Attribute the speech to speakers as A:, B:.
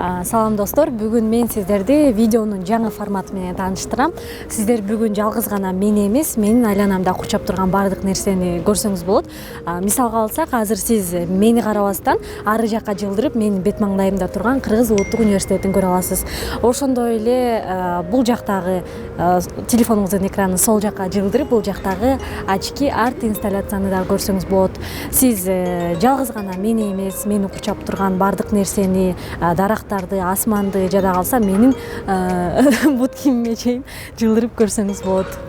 A: Салам достор, бүгүн мен сиздерди видеонун жаңы форматы менен тааныштырам. Сиздер бүгүн жалгыз гана мени эмес, менин айланамда кучап турган баардык нерсени көрсөңүз болот. Мисалга алсак, азыр сиз мени карабастан ары жакка жылдырып, менин бет маңдайымда турган Кыргыз Улуттук университетин көрө аласыз. Ошондой эле бул жактагы телефонуңуздун экранын сол жакка жылдырып, бул жактагы очки арт инсталляцияны да көрсөңүз болот. Сиз жалгыз гана мени эмес, мени кучап турган баардык нерсени, дарактарды, асманды, жада калса менин бут кийимиме чейин жылдырып көрсөңүз болот.